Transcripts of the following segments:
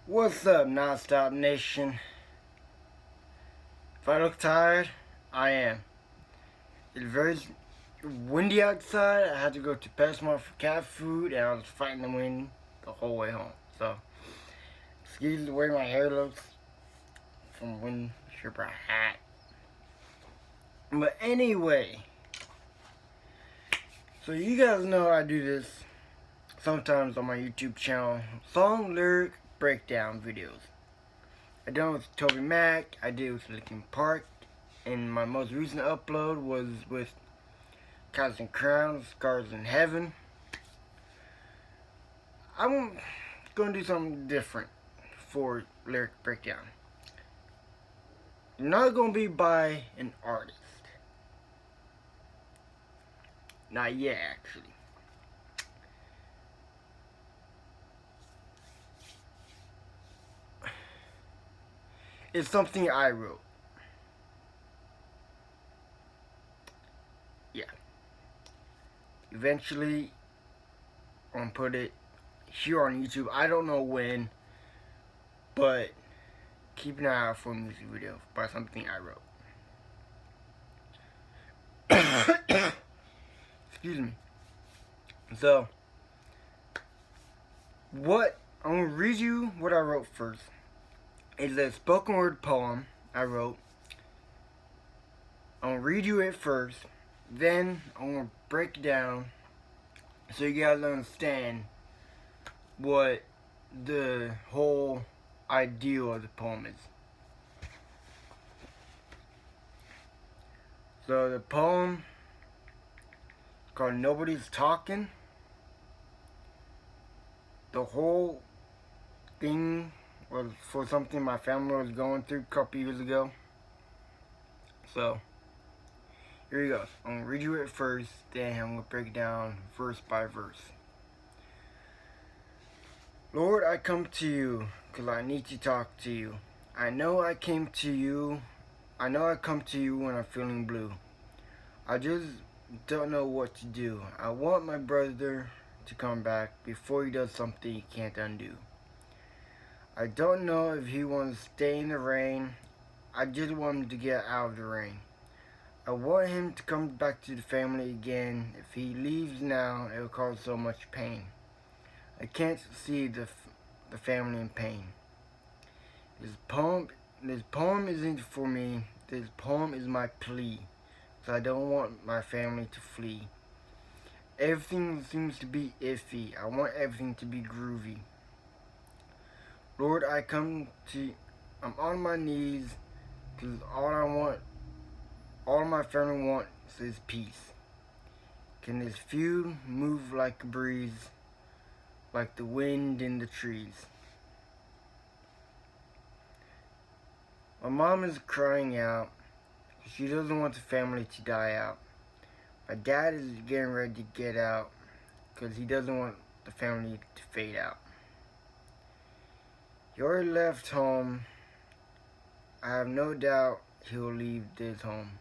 What's up, Nonstop Nation? If I look tired, I am. It's very windy outside. I had to go to PetSmart for cat food, and I was fighting the wind the whole way home. So, excuse the way my hair looks from wind stripper hat. But anyway, so you guys know I do this sometimes on my YouTube channel, song lyric breakdown videos. I done it with Toby Mac, I did it with Linkin Park, and my most recent upload was with Counts and Crowns, Scars in Heaven. I'm gonna do something different for lyric breakdown. Not gonna be by an artist. Not yet, actually. It's something I wrote. Yeah. Eventually, I'm gonna put it here on YouTube. I don't know when, but keep an eye out for a music video by something I wrote. Excuse me. So, I'm gonna read you what I wrote first. It's a spoken word poem I wrote. I'm gonna read you it first, then I'm gonna break it down so you guys understand what the whole idea of the poem is. So the poem is called Nobody's Talking. The whole thing was for something my family was going through a couple years ago. So here he goes. I'm gonna read you it first, then I'm gonna break it down verse by verse. Lord, I come to you because I need to talk to you. I know I come to you when I'm feeling blue. I just don't know what to do. I want my brother to come back before he does something he can't undo. I don't know if he wants to stay in the rain. I just want him to get out of the rain. I want him to come back to the family again. If he leaves now, it will cause so much pain. I can't see the family in pain. This poem isn't for me. This poem is my plea. So I don't want my family to flee. Everything seems to be iffy. I want everything to be groovy. Lord, I'm on my knees because all my family wants is peace. Can this feud move like a breeze, like the wind in the trees? My mom is crying out. She doesn't want the family to die out. My dad is getting ready to get out because he doesn't want the family to fade out. You're left home. I have no doubt he'll leave this home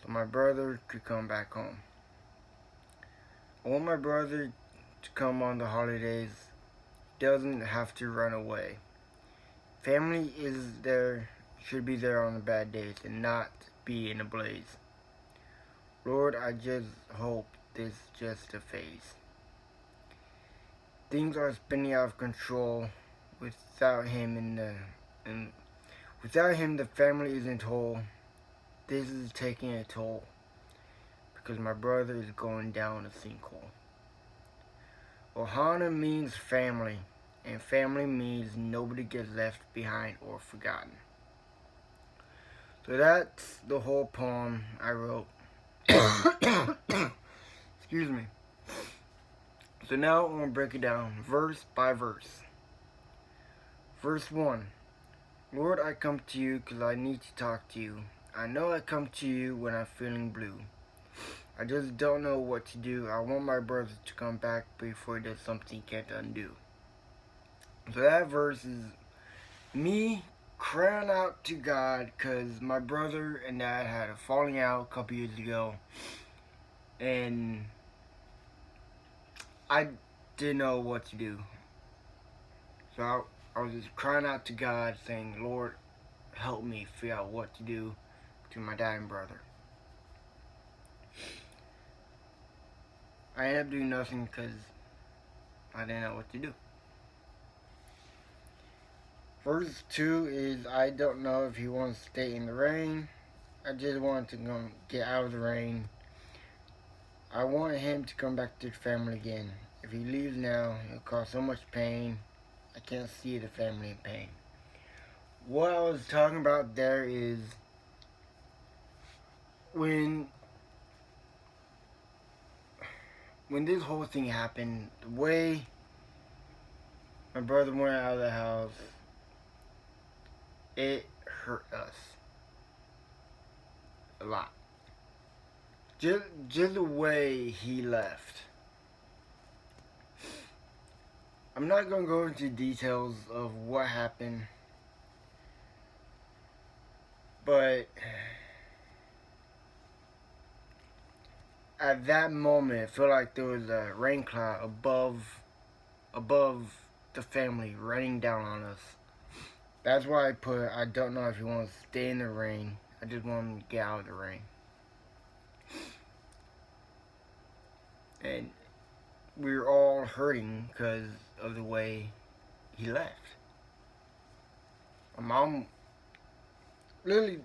so my brother could come back home. I want my brother to come on the holidays. He doesn't have to run away. Family should be there on the bad days and not be in a blaze. Lord, I just hope this is just a phase. Things are spinning out of control. Without him the family isn't whole. This is taking a toll because my brother is going down a sinkhole. Ohana means family, and family means nobody gets left behind or forgotten. So that's the whole poem I wrote. Excuse me. So now I'm going to break it down verse by verse. Verse 1. Lord, I come to you because I need to talk to you. I know I come to you when I'm feeling blue. I just don't know what to do. I want my brother to come back before he does something he can't undo. So that verse is me crying out to God because my brother and dad had a falling out a couple years ago. And I didn't know what to do. So I was just crying out to God, saying, Lord, help me figure out what to do to my dying brother. I ended up doing nothing because I didn't know what to do. Verse 2 is, I don't know if he wants to stay in the rain. I just want to come get out of the rain. I want him to come back to the family again. If he leaves now, it'll cause so much pain. I can't see the family in pain. What I was talking about there is when this whole thing happened, the way my brother went out of the house, it hurt us a lot. Just the way he left. I'm not going to go into details of what happened, but at that moment, it felt like there was a rain cloud above the family raining down on us. That's why I put, I don't know if he wants to stay in the rain. I just want him to get out of the rain. And we were all hurting because of the way he left. My mom, literally,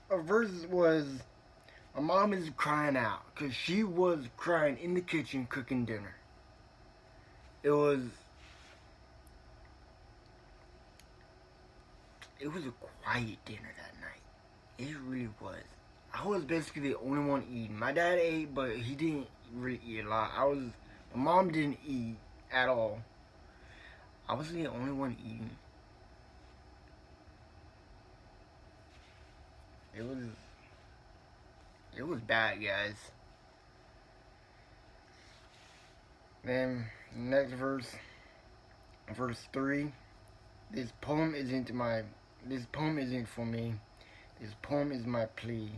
a verse was, my mom is crying out because she was crying in the kitchen cooking dinner. It was a quiet dinner that night. It really was. I was basically the only one eating. My dad ate, but he didn't really eat a lot. My mom didn't eat at all. I was the only one eating. It was bad, guys. Then next verse 3. This poem isn't for me. This poem is my plea.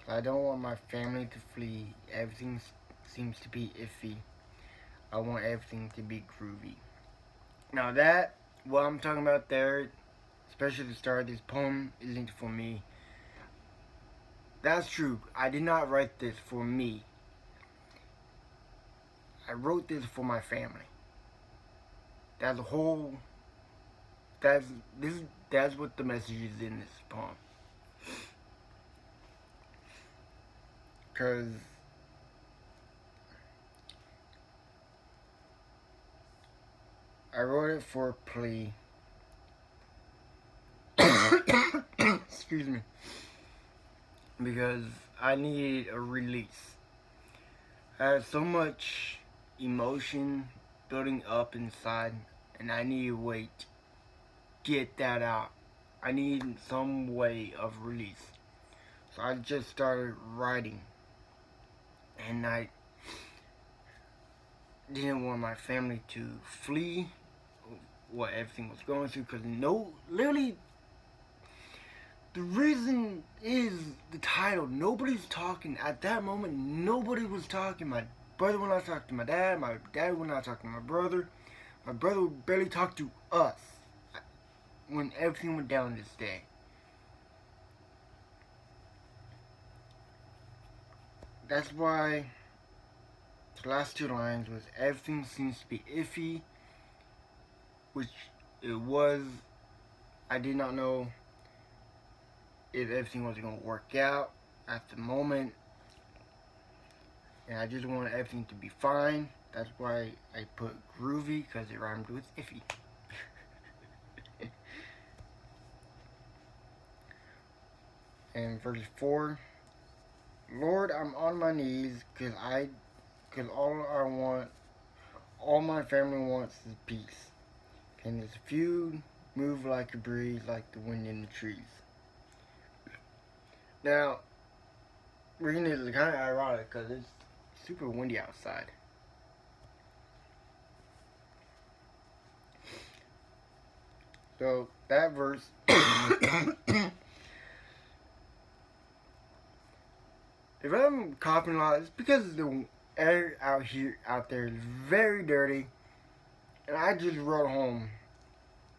I don't want my family to flee. Everything seems to be iffy. I want everything to be groovy. Now that, what I'm talking about there, especially the start, this poem isn't for me. That's true. I did not write this for me. I wrote this for my family. That's what the message is in this poem. Because I wrote it for a plea. Excuse me. Because I needed a release. I had so much emotion building up inside, and I needed a way to get that out. I needed some way of release. So I just started writing. And I didn't want my family to flee what everything was going through, because literally, the reason is the title. Nobody's talking. At that moment, nobody was talking. My brother would not talk to my dad. My dad would not talk to my brother. My brother would barely talk to us when everything went down this day. That's why the last two lines was, everything seems to be iffy, which it was. I did not know if everything was going to work out at the moment, and I just wanted everything to be fine. That's why I put groovy, because it rhymed with iffy. And verse 4, Lord, I'm on my knees, because all my family wants is peace. Can this feud move like a breeze, like the wind in the trees? Now, reading this is kind of ironic because it's super windy outside. So, that verse, if I'm coughing a lot, it's because the air out there is very dirty, and I just rode home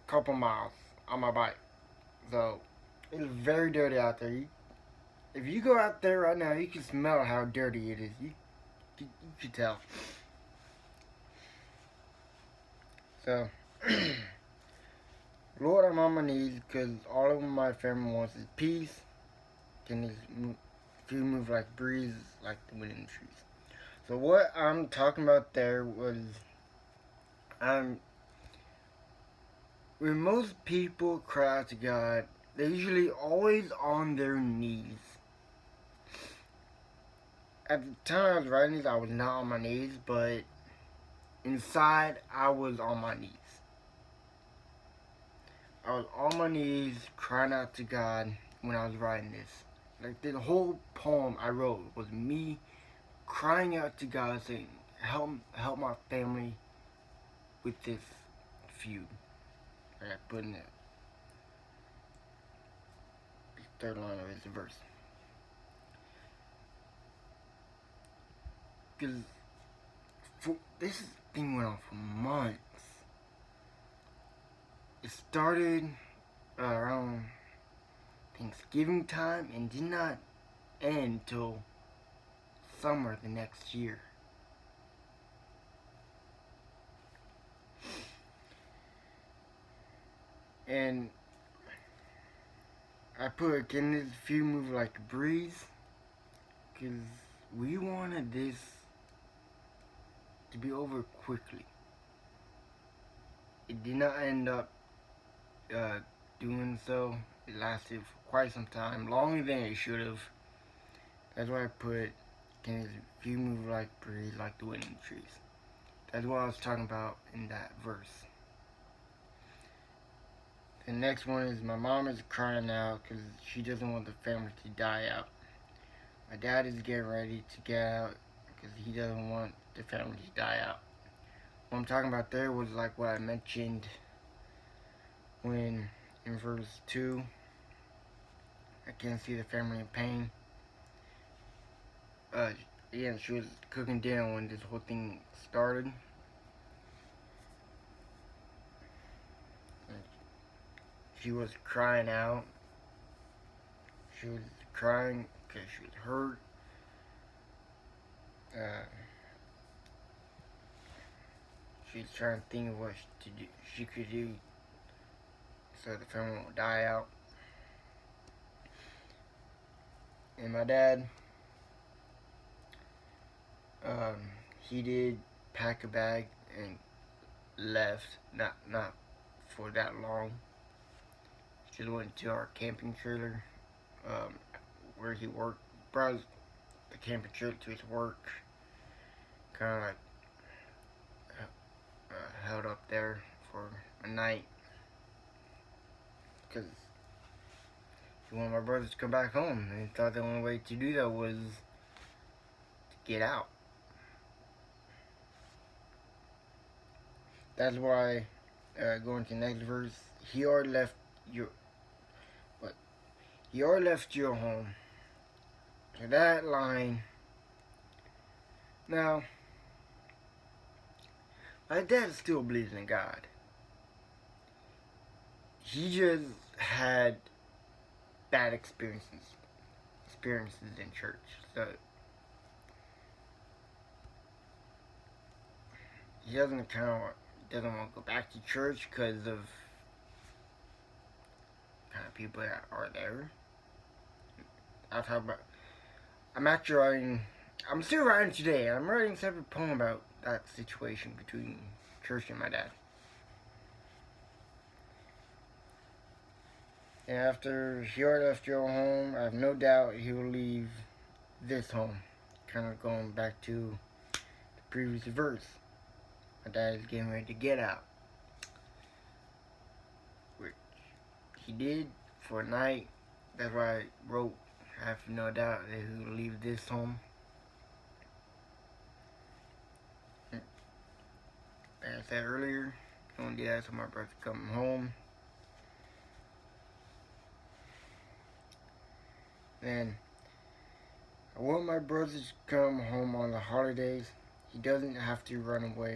couple miles on my bike. So it's very dirty out there. If you go out there right now, you can smell how dirty it is. You can tell. So, Lord, I'm on my knees because all of my family wants is peace. Can this few move like breeze, like the wind in the trees. So what I'm talking about there was, when most people cry out to God, they're usually always on their knees. At the time I was writing this, I was not on my knees, but inside I was on my knees. I was on my knees crying out to God when I was writing this. Like the whole poem I wrote was me crying out to God saying, help my family with this feud. I put in the third line of his verse. Because this thing went on for months. It started around Thanksgiving time and did not end till summer the next year. And I put, can this feud move like a breeze? Because we wanted this to be over quickly. It did not end up doing so. It lasted for quite some time, longer than it should have. That's why I put, can this feud move like a breeze, like the wind in the trees? That's what I was talking about in that verse. The next one is my mom is crying out because she doesn't want the family to die out. My dad is getting ready to get out because he doesn't want the family to die out. What I'm talking about there was like what I mentioned when in verse 2, I can't see the family in pain. Yeah, she was cooking dinner when this whole thing started. She was crying out. She was crying because she was hurt. She's trying to think of what she could do so the family won't die out. And my dad, he did pack a bag and left. Not for that long. Just went to our camping trailer, where he worked. Brought the camping trailer to his work. Kind of like held up there for a night because he wanted my brothers to come back home, and he thought the only way to do that was to get out. That's why, going to the next verse, he already left your home. So that line. Now, my dad still believes in God. He just had bad experiences in church. So he doesn't want to go back to church because of kind of people that are there. I'll talk about. I'm still writing today. I'm writing a separate poem about that situation between church and my dad. And after he already left your home, I have no doubt he will leave this home. Kind of going back to the previous verse. My dad is getting ready to get out. Which he did for a night. That's why I wrote, I have no doubt that he will leave this home. As I said earlier, I want to do that so my brother come home. And I want my brothers to come home on the holidays. He doesn't have to run away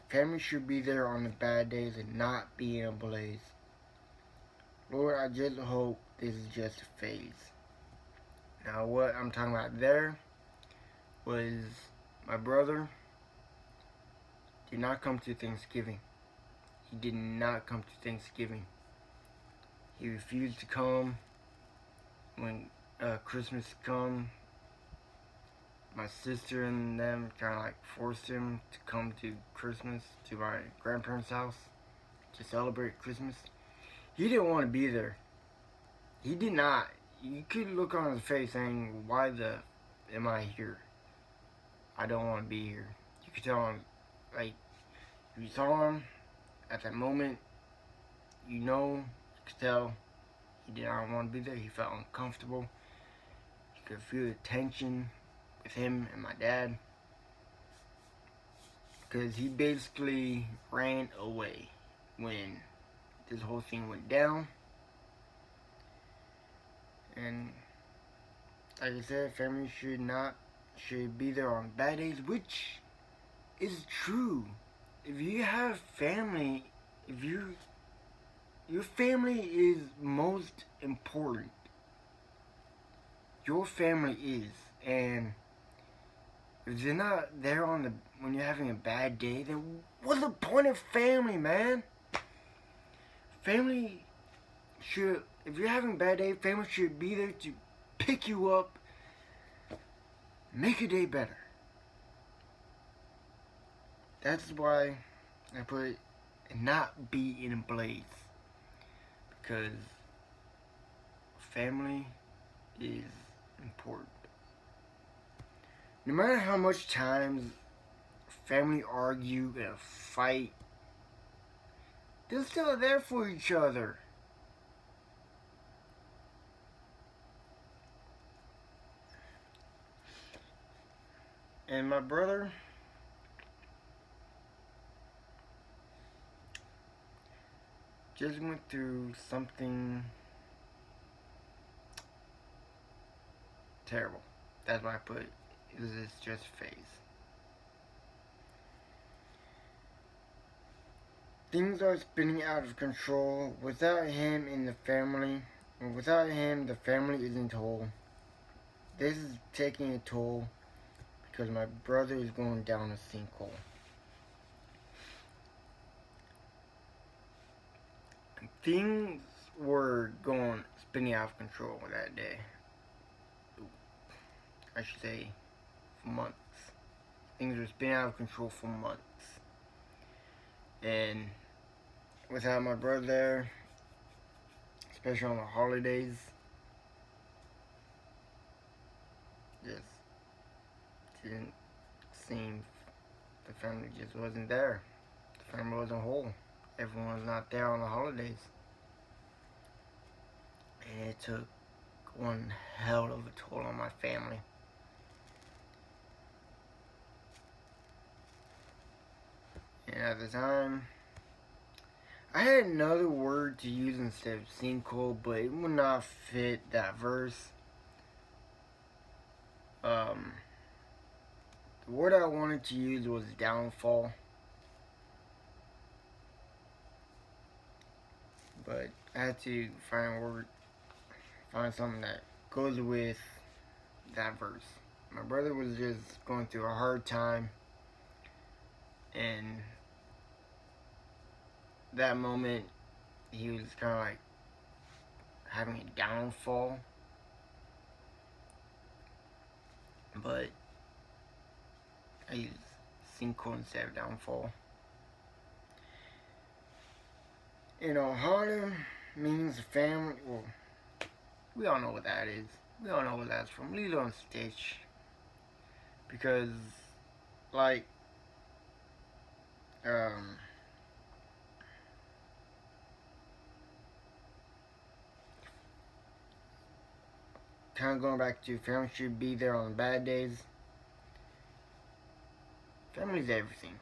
Family should be there on the bad days and not be in a blaze. Lord, I just hope this is just a phase. Now, what I'm talking about there was my brother did not come to Thanksgiving. He did not come to Thanksgiving. He refused to come when Christmas come. My sister and them kind of like forced him to come to Christmas to my grandparents' house to celebrate Christmas. He didn't want to be there. He did not. You could look on his face saying, "Why the am I here? I don't want to be here." You could tell him, like, if you saw him at that moment, you could tell he did not want to be there. He felt uncomfortable. You could feel the tension with him and my dad, because he basically ran away when this whole thing went down. And like I said, family should be there on bad days, which is true. If you have family, your family is most important. Your family is, and if they're not there when you're having a bad day, then what's the point of family, man? Family should, if you're having a bad day, family should be there to pick you up, make your day better. That's why I put not be in a blaze, because family is important. No matter how much times family argue and fight, they're still there for each other. And my brother, just went through something terrible. That's why I put, this is just a phase. Things are spinning out of control. Without him in the family, and without him, the family isn't whole. This is taking a toll because my brother is going down a sinkhole. And things were spinning out of control that day. I should say, for months. Things were spinning out of control for months. And without my brother there, especially on the holidays, just didn't seem, the family just wasn't there. The family wasn't whole. Everyone was not there on the holidays. And it took one hell of a toll on my family. And at the time, I had another word to use instead of sinkhole, but it would not fit that verse. The word I wanted to use was downfall. But I had to find something that goes with that verse. My brother was just going through a hard time, and that moment he was kind of like having a downfall. But I use sinkhole instead of downfall. Harlem means family. Well, we all know what that is. We all know what that's from. Lilo and Stitch. Because, like, kind of going back to family should be there on bad days. Family's everything.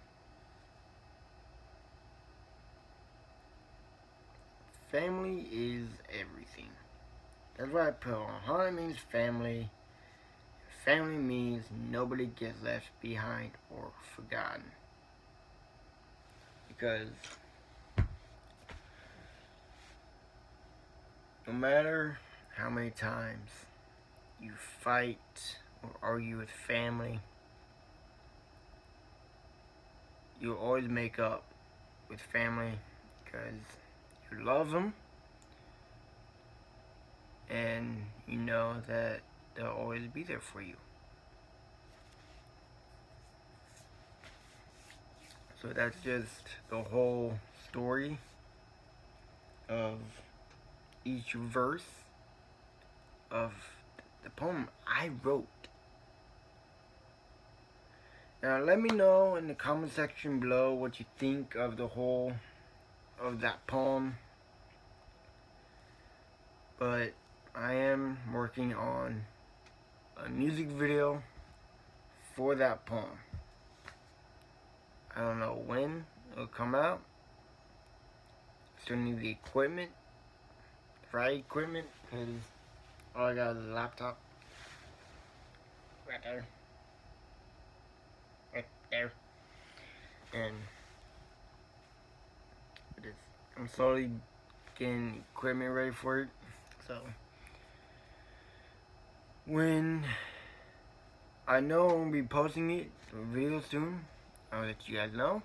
Family is everything. That's why I put on. Harlem means family. Family means nobody gets left behind or forgotten. because no matter how many times you fight or argue with family, you'll always make up with family because you love them and you know that they'll always be there for you. So that's just the whole story of each verse of the poem I wrote. Now let me know in the comment section below what you think of the whole of that poem. But I am working on a music video for that poem. I don't know when it'll come out. Still need the equipment, right equipment, because all I got is a laptop. Right there. Right there. And I'm slowly getting equipment ready for it. So when I know I'm gonna be posting it, a video soon, I'll let you guys know.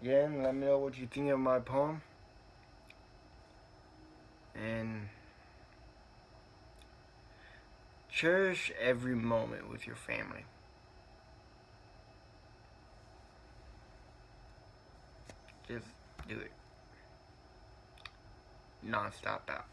Again, let me know what you think of my poem. And cherish every moment with your family. Just do it. Non-stop out.